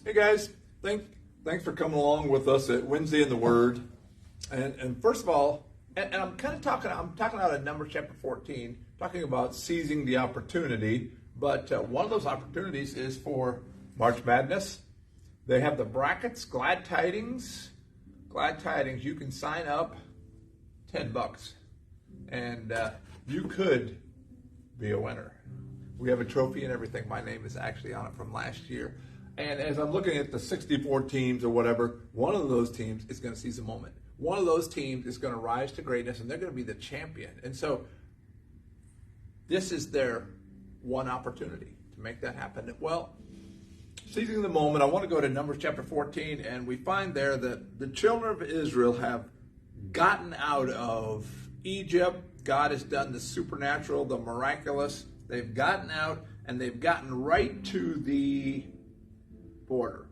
Hey guys, thanks for coming along with us at Wednesday in the Word. And first of all, and I'm talking out of Numbers chapter 14, talking about seizing the opportunity. But one of those opportunities is for March Madness. They have the brackets, glad tidings. You can sign up, $10, and you could be a winner. We have a trophy and everything. My name is actually on it from last year. And as I'm looking at the 64 teams or whatever, one of those teams is going to seize a moment. One of those teams is going to rise to greatness, and they're going to be the champion. And so this is their one opportunity to make that happen. Well, seizing the moment, I want to go to Numbers chapter 14, and we find there that the children of Israel have gotten out of Egypt. God has done the supernatural, the miraculous. They've gotten out, and they've gotten right to the border.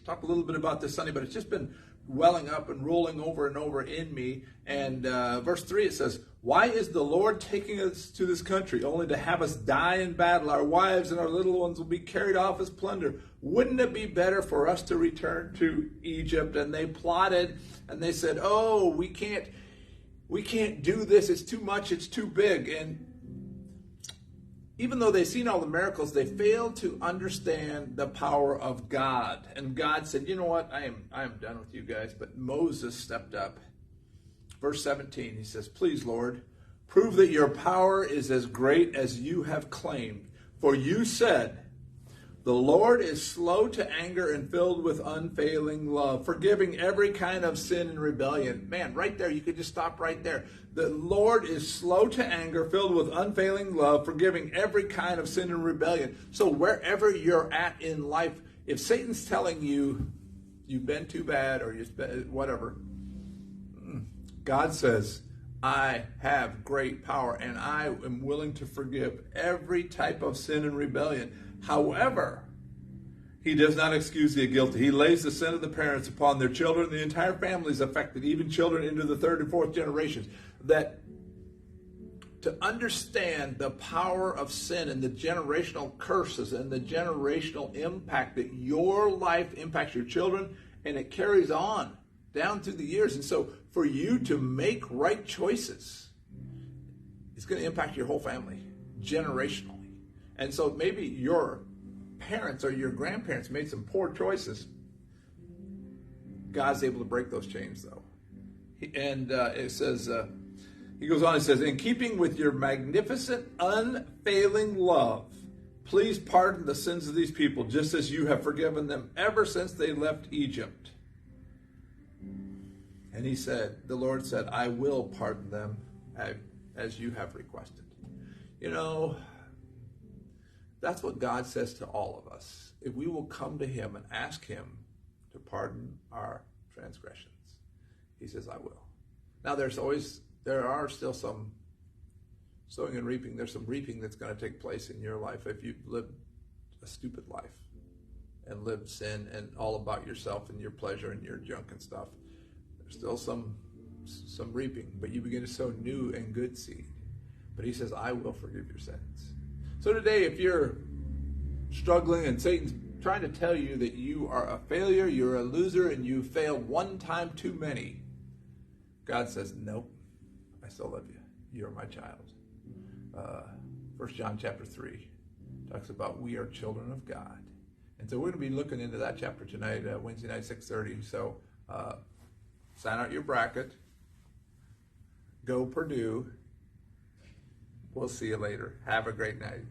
Talk a little bit about this Sunday, but it's just been welling up and rolling over and over in me. And verse 3, it says, "Why is the Lord taking us to this country, only to have us die in battle? Our wives and our little ones will be carried off as plunder. Wouldn't it be better for us to return to Egypt?" And they plotted, and they said, "Oh, we can't do this. It's too much. It's too big." And even though they've seen all the miracles, they failed to understand the power of God. And God said, "You know what? I am done with you guys." But Moses stepped up. Verse 17, he says, "Please, Lord, prove that your power is as great as you have claimed. For you said, 'The Lord is slow to anger and filled with unfailing love, forgiving every kind of sin and rebellion.'" Man, right there, you could just stop right there. The Lord is slow to anger, filled with unfailing love, forgiving every kind of sin and rebellion. So wherever you're at in life, if Satan's telling you you've been too bad or you've been whatever, God says, "I have great power and I am willing to forgive every type of sin and rebellion." However, he does not excuse the guilty. He lays the sin of the parents upon their children. The entire family is affected, even children into the third and fourth generations. That to understand the power of sin and the generational curses and the generational impact that your life impacts your children, and it carries on down through the years. And so for you to make right choices, it's going to impact your whole family generationally. And so maybe your parents or your grandparents made some poor choices. God's able to break those chains, though. And it says, he goes on and says, "In keeping with your magnificent, unfailing love, please pardon the sins of these people, just as you have forgiven them ever since they left Egypt." And he said, the Lord said, "I will pardon them as you have requested." You know, that's what God says to all of us. If we will come to him and ask him to pardon our transgressions, he says, "I will." Now there are still some sowing and reaping. There's some reaping that's going to take place in your life if you've lived a stupid life and lived sin and all about yourself and your pleasure and your junk and stuff. There's still some reaping, but you begin to sow new and good seed. But he says, "I will forgive your sins." So today, if you're struggling and Satan's trying to tell you that you are a failure, you're a loser, and you failed one time too many, God says, "Nope, I still love you. You're my child." 1 John chapter 3 talks about we are children of God. And so we're going to be looking into that chapter tonight, Wednesday night, 6:30. So sign out your bracket. Go Purdue. We'll see you later. Have a great night.